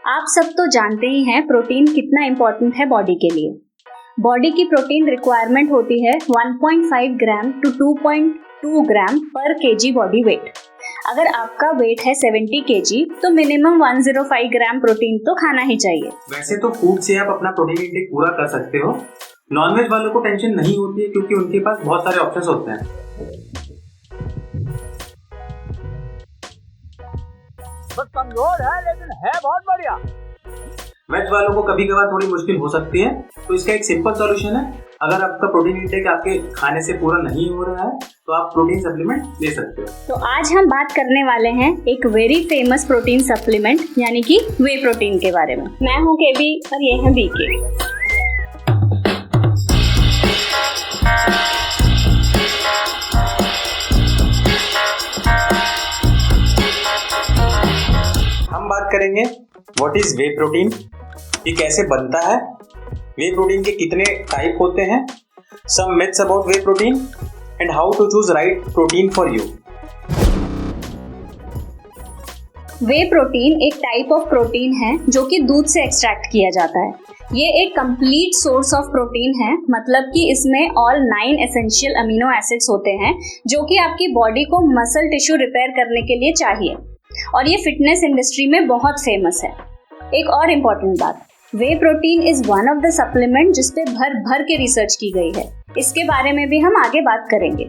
आप सब तो जानते ही हैं प्रोटीन कितना इम्पोर्टेंट है बॉडी के लिए। बॉडी की प्रोटीन रिक्वायरमेंट होती है 1.5 ग्राम टू 2.2 ग्राम पर केजी बॉडी वेट। अगर आपका वेट है 70 केजी तो मिनिमम 105 ग्राम प्रोटीन तो खाना ही चाहिए। वैसे तो फूड से आप अपना प्रोटीन इंटेक पूरा कर सकते हो। नॉनवेज वालों को टेंशन नहीं होती है क्योंकि उनके पास बहुत सारे ऑप्शंस होते हैं। बस कमजोर है लेकिन है बहुत बढ़िया। वेज वालों को कभी कभार थोड़ी मुश्किल हो सकती है, तो इसका एक सिंपल सॉल्यूशन है। अगर आपका प्रोटीन इंटेक आपके खाने से पूरा नहीं हो रहा है तो आप प्रोटीन सप्लीमेंट ले सकते हो। तो आज हम बात करने वाले हैं एक वेरी फेमस प्रोटीन सप्लीमेंट यानी कि वे प्रोटीन के बारे में। मैं हूँ केबी और ये है बीके। हम बात करेंगे व्हाट इज वे प्रोटीन, ये कैसे बनता है, वे प्रोटीन के कितने टाइप होते हैं, some myths about whey protein and how to choose right protein for you. Whey protein एक टाइप ऑफ प्रोटीन है जो कि दूध से एक्सट्रैक्ट किया जाता है। ये एक कंप्लीट सोर्स ऑफ प्रोटीन है, मतलब कि इसमें ऑल 9 एसेंशियल अमीनो एसिड्स होते हैं जो कि आपकी बॉडी को मसल टिश्यू रिपेयर करने के लिए चाहिए, और ये फिटनेस इंडस्ट्री में बहुत फेमस है। एक और इम्पोर्टेंट बात, whey protein is one of the supplement जिस पे भर के रिसर्च की गई है। इसके बारे में भी हम आगे बात करेंगे।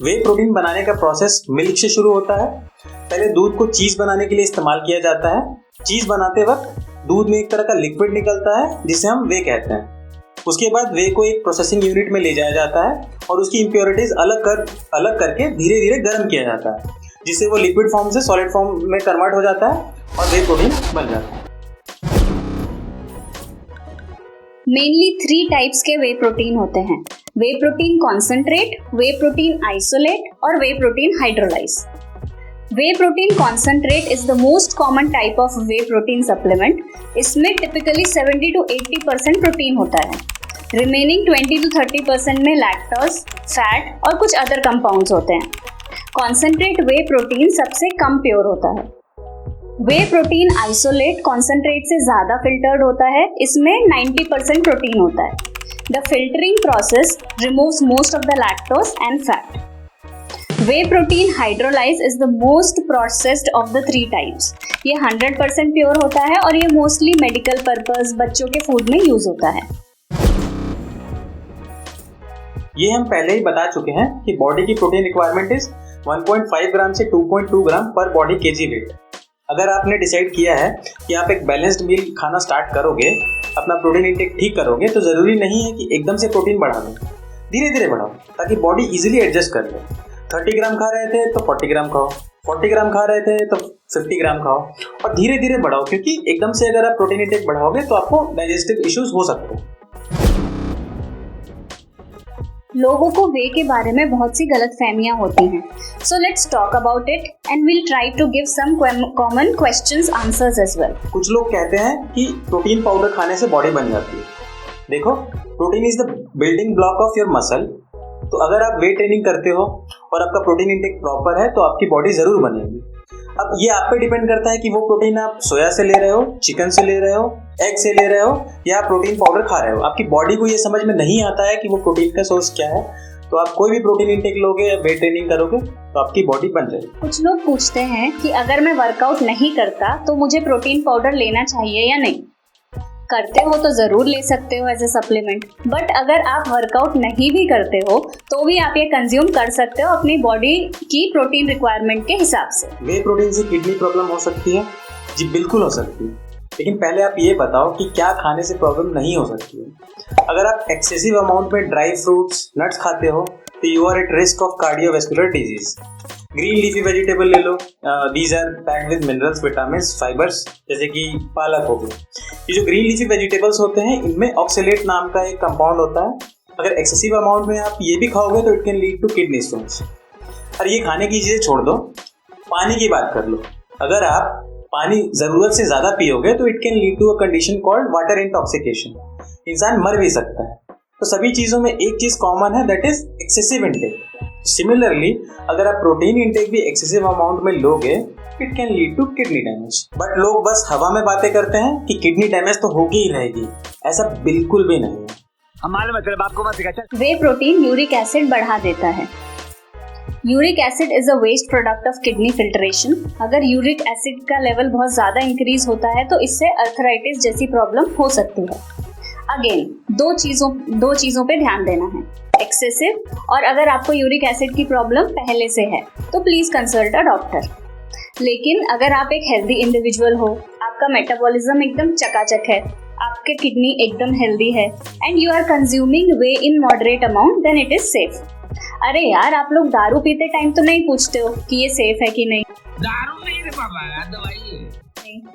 वे प्रोटीन बनाने का प्रोसेस मिल्क से शुरू होता है। पहले दूध को चीज बनाने के लिए इस्तेमाल किया जाता है। चीज बनाते वक्त दूध में एक तरह का लिक्विड निकलता है जिसे हम वे कहते हैं। उसके बाद वे को एक प्रोसेसिंग यूनिट में ले जाया जाता है और उसकी इम्प्योरिटीज अलग करके धीरे धीरे गर्म किया जाता है, जिससे वो लिक्विड फॉर्म से सॉलिड फॉर्म में कन्वर्ट हो जाता है और वे प्रोटीन बन जाता है। मेनली 3 टाइप्स के वे प्रोटीन होते हैं: whey protein concentrate, whey protein isolate और whey protein hydrolyse. Whey protein concentrate is the most common type of whey protein supplement. इसमें टिपिकली 70 to 80% प्रोटीन होता है। रिमेनिंग 20 to 30% में लैक्टोज, फैट और कुछ अदर कंपाउंड्स होते हैं। कॉन्सेंट्रेट वे प्रोटीन सबसे कम प्योर होता है। वे प्रोटीन आइसोलेट कॉन्सेंट्रेट से ज़्यादा फिल्टर्ड होता है। इसमें 90% प्रोटीन होता है। The filtering process removes most of the lactose and fat. Way protein hydrolyse is the most processed of the 3 types. ये 100% प्योर होता है और ये मोस्टली मेडिकल पर्पस, बच्चों के फूड में यूज होता है। ये हम पहले ही बता चुके हैं कि बॉडी की प्रोटीन रिक्वायरमेंट इज 1.5 ग्राम से 2.2 ग्राम पर बॉडी केजी वेट। अगर आपने डिसाइड किया है कि आप एक बैलेंस्ड मील खाना स्टार्ट करोगे, अपना प्रोटीन इंटेक ठीक करोगे, तो ज़रूरी नहीं है कि एकदम से प्रोटीन बढ़ा लो। धीरे धीरे बढ़ाओ ताकि बॉडी इजीली एडजस्ट कर ले। 30 ग्राम खा रहे थे तो 40 ग्राम खाओ, 40 ग्राम खा रहे थे तो 50 ग्राम खाओ, और धीरे धीरे बढ़ाओ, क्योंकि एकदम से अगर आप प्रोटीन इंटेक बढ़ाओगे तो आपको डाइजेस्टिव इश्यूज हो सकते हैं। लोगों को वे के बारे में बहुत सी गलतफहमियां होती हैं। So let's talk about it and we'll try to give some common questions answers as well. कुछ लोग कहते हैं कि प्रोटीन पाउडर खाने से बॉडी बन जाती है। देखो, protein is the building block of your muscle. तो अगर आप वेट ट्रेनिंग करते हो और आपका प्रोटीन इंटेक प्रॉपर है तो आपकी बॉडी जरूर बनेगी। अब ये आप पे डिपेंड करता है कि वो प्रोटीन आप सोया से ले रहे हो, चिकन से ले रहे हो, एग से ले रहे हो या प्रोटीन पाउडर खा रहे हो। आपकी बॉडी को ये समझ में नहीं आता है कि वो प्रोटीन का सोर्स क्या है, तो आप कोई भी प्रोटीन इंटेक लोगे या वेट ट्रेनिंग करोगे तो आपकी बॉडी बन जाएगी। कुछ लोग पूछते हैं कि अगर मैं वर्कआउट नहीं करता तो मुझे प्रोटीन पाउडर लेना चाहिए या नहीं। करते हो तो जरूर ले सकते हो एज ए सप्लीमेंट, बट अगर आप वर्कआउट नहीं भी करते हो तो भी आप ये कंज्यूम कर सकते हो अपनी बॉडी की प्रोटीन रिक्वायरमेंट के हिसाब से। वे प्रोटीन से किडनी प्रॉब्लम हो सकती है? जी बिल्कुल हो सकती है, लेकिन पहले आप ये बताओ कि क्या खाने से प्रॉब्लम नहीं हो सकती है। अगर आप एक्सेसिव अमाउंट में ड्राई फ्रूट्स, नट्स खाते हो तो you are at risk of cardiovascular disease. Green leafy vegetable ले लो, these are packed with minerals, vitamins, fibres, जैसे कि पालक हो गया। ये जो ग्रीन लीफी वेजिटेबल्स होते हैं इनमें ऑक्सलेट नाम का एक कंपाउंड होता है। अगर एक्सेसिव अमाउंट में आप ये भी खाओगे तो it can lead to kidney stones. और ये खाने की चीज़ें छोड़ दो, पानी की बात कर लो। अगर आप पानी ज़रूरत से ज़्यादा पियोगे तो it can lead to a condition called water intoxication. इंसान मर भी सकता है। तो सभी चीज़ों में एक चीज़ कॉमन है, that is excessive intake. Similarly अगर आप प्रोटीन इंटेक भी एक्सेसिव अमाउंट में लोगे it can lead to kidney damage. But लोग बस हवा में बातें करते हैं कि किडनी डैमेज तो होगी ही रहेगी, ऐसा बिल्कुल भी नहीं है। हमारे मतलब आपको मत सिखा। वे प्रोटीन यूरिक एसिड बढ़ा देता है। Uric acid is a waste product of kidney filtration. अगर यूरिक एसिड का लेवल बहुत ज़्यादा इंक्रीज होता है तो इससे अर्थराइटिस जैसी प्रॉब्लम हो सकती है। अगेन दो चीज़ों पे ध्यान देना है, एक्सेसिव और अगर आपको यूरिक एसिड की प्रॉब्लम पहले से है तो प्लीज़ कंसल्ट अ डॉक्टर। लेकिन अगर आप एक हेल्दी इंडिविजुअल हो, आपका मेटाबॉलिज्म एकदम चकाचक है, आपके किडनी एकदम हेल्दी है and you are consuming whey in moderate amount, then it is safe. अरे यार, आप लोग दारू पीते टाइम तो नहीं पूछते हो कि ये सेफ है कि नहीं। दारू नहीं रे बाबा, दवाई है।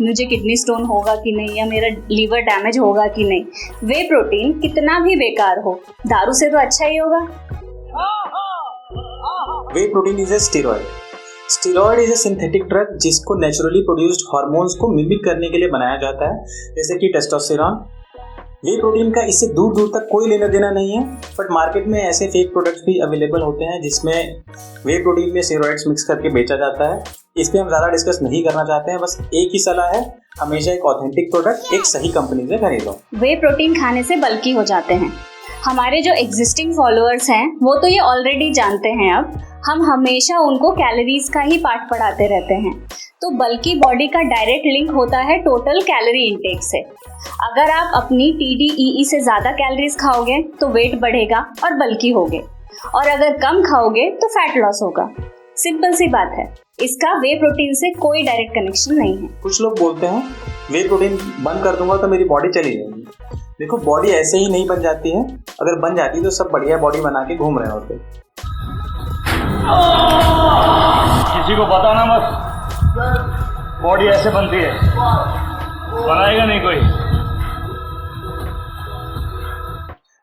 मुझे किडनी स्टोन होगा कि नहीं या मेरा लीवर डैमेज होगा कि नहीं। वे प्रोटीन कितना भी बेकार हो, दारू से तो अच्छा ही होगा। Whey protein is a steroid. Steroid is a synthetic drug जिसको नेचुरली प्रोड्यूस्ड हार्मोन्स को मिमिक करने के लिए बनाया जाता है, जैसे कि टेस्टोस्टेरॉन। वे प्रोटीन का इससे दूर दूर तक कोई लेना देना नहीं है, बट मार्केट में ऐसे फेक प्रोडक्ट्स भी अवेलेबल होते हैं जिसमें वे प्रोटीन में स्टेरॉइड्स मिक्स करके बेचा जाता है। इस पे हम ज़्यादा डिस्कस नहीं करना चाहते हैं, बस एक ही सलाह है, हमेशा एक ऑथेंटिक प्रोडक्ट एक सही कंपनी से खरीदो। वे प्रोटीन खाने से बल्की हो जाते हैं। हमारे जो एग्जिस्टिंग फॉलोअर्स हैं वो तो ये ऑलरेडी जानते हैं। अब हम हमेशा उनको कैलोरीज का ही पाठ पढ़ाते रहते हैं। तो बल्की बॉडी का डायरेक्ट लिंक होता है टोटल कैलोरी इंटेक से। अगर आप अपनी TDEE से ज़्यादा कैलोरीज खाओगे तो वेट बढ़ेगा और बल्की होगे, और अगर कम खाओगे तो फैट लॉस होगा। सिंपल सी बात है, इसका वे प्रोटीन से कोई डायरेक्ट कनेक्शन नहीं है। कुछ लोग बोलते हैं वे प्रोटीन बंद कर दूंगा तो मेरी बॉडी चली जाएगी। देखो, बॉडी ऐसे ही नहीं बन जाती है, अगर बन जाती तो सब बढ़िया बॉडी बना के घूम रहे होते। किसी को पता ना मत, बॉडी ऐसे बनती है, बनाएगा नहीं कोई।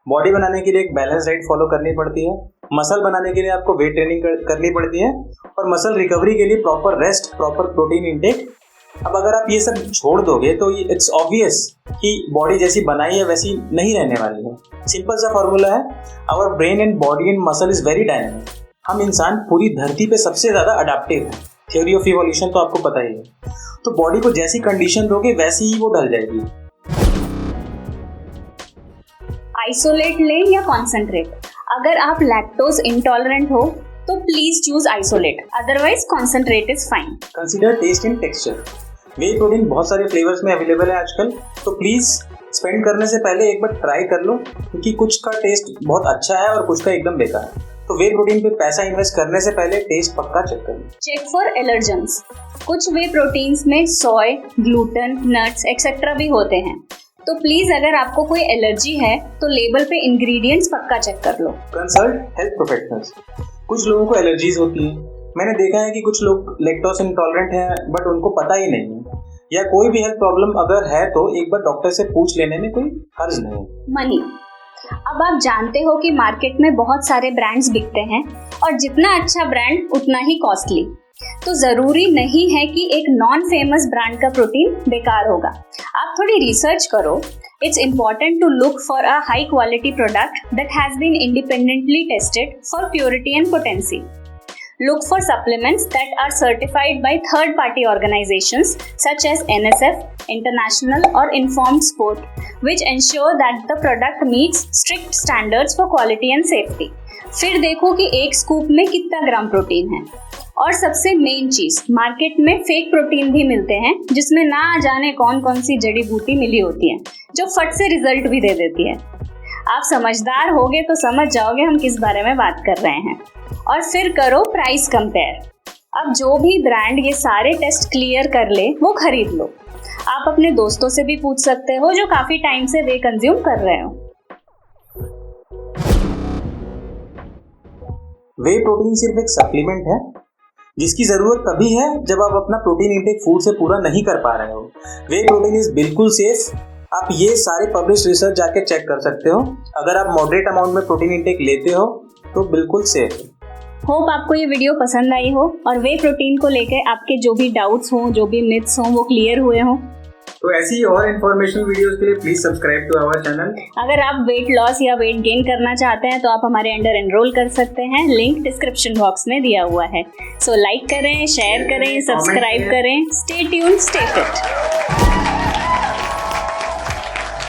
बॉडी बनाने के लिए एक बैलेंस डाइट फॉलो करनी पड़ती है, मसल बनाने के लिए आपको वेट ट्रेनिंग करनी पड़ती है, और मसल रिकवरी के लिए proper rest, proper protein intake. अब अगर आप ये सब छोड़ दोगे तो इट्स ऑब्वियस कि बॉडी जैसी बनाई है वैसी नहीं रहने वाली है। सिंपल सा फॉर्मूला है, our brain and body and muscle is very dynamic. हम इंसान पूरी धरती पे सबसे ज़्यादा अडेप्टिव है। थ्योरी ऑफ इवोल्यूशन तो आपको पता ही है। तो बॉडी को जैसी कंडीशन दोगे वैसी ही वो ढल जाएगी। आइसोलेट लें या कॉन्सेंट्रेट। अगर आप लैक्टोज इंटॉलरेंट हो तो please choose isolate, otherwise concentrate is fine. Consider taste and texture. Whey protein बहुत सारे फ्लेवर्स में अवेलेबल है आजकल, तो प्लीज स्पेंड करने से पहले एक बार ट्राई कर लो, क्योंकि कुछ का टेस्ट बहुत अच्छा है और कुछ का एकदम बेकार है। तो वे प्रोटीन पे पैसा इन्वेस्ट करने से पहले टेस्ट पक्का चेक कर लो। Check for allergens. कुछ वे प्रोटीन्स में सोय, ग्लूटेन, नट्स एक्सेट्रा भी होते हैं, तो प्लीज अगर आपको कोई एलर्जी है तो लेबल पे इंग्रेडिएंट्स पक्का चेक कर लो। Consult health professionals. कुछ लोगों को एलर्जीज होती है। मैंने देखा है कि कुछ लोग लैक्टोज इंटॉलरेंट हैं बट उनको पता ही नहीं है, या कोई भी हेल्थ प्रॉब्लम अगर है तो एक बार डॉक्टर से पूछ लेने में कोई हर्ज नहीं। मनी। अब आप जानते हो कि मार्केट में बहुत सारे ब्रांड्स बिकते हैं और जितना अच्छा ब्रांड उतना ही कॉस्टली। तो ज़रूरी नहीं है कि एक नॉन फेमस ब्रांड का प्रोटीन बेकार होगा। आप थोड़ी रिसर्च करो। It's important to look for a high quality product that has been independently tested for purity and potency. Look for supplements that are certified by third party organizations such as NSF, International or Informed Sport, which ensure that the product meets strict standards for quality and safety. फिर देखो कि एक scoop में कितना gram protein है। और सबसे main चीज, मार्केट में फेक प्रोटीन भी मिलते हैं जिसमें ना जाने कौन कौन सी जड़ी बूटी मिली होती है, जो फट से रिजल्ट भी दे देती है। आप समझदार होगे तो समझ जाओगे हम किस बारे में बात कर रहे हैं। और फिर करो प्राइस कंपेयर। अब जो भी ब्रांड ये सारे टेस्ट क्लियर कर ले वो खरीद लो। आप अपने दोस्तों से भी पूछ सकते हो जो काफी टाइम से वे कंज्यूम कर रहे हो। वे प्रोटीन सिर्फ एक सप्लीमेंट है जिसकी ज़रूरत तभी है जब आप अपना प्रोटीन इंटेक फूड से पूरा नहीं कर पा रहे हो। वे प्रोटीन इज बिल्कुल सेफ। आप ये सारे पब्लिश रिसर्च जाके चेक कर सकते हो। अगर आप मॉडरेट अमाउंट में प्रोटीन इंटेक लेते हो तो बिल्कुल सेफ है। होप आपको ये वीडियो पसंद आई हो और वे प्रोटीन को लेकर आपके जो भी डाउट्स हों, जो भी मिथ्स हों वो क्लियर हुए हों। तो ऐसी ही और इन्फॉर्मेशनल वीडियोस के लिए please subscribe to our channel. अगर आप वेट लॉस या वेट गेन करना चाहते हैं तो आप हमारे अंडर एनरोल कर सकते हैं, लिंक डिस्क्रिप्शन बॉक्स में दिया हुआ है। सो लाइक करें, शेयर करें, सब्सक्राइब करें। Stay tuned, stay fit.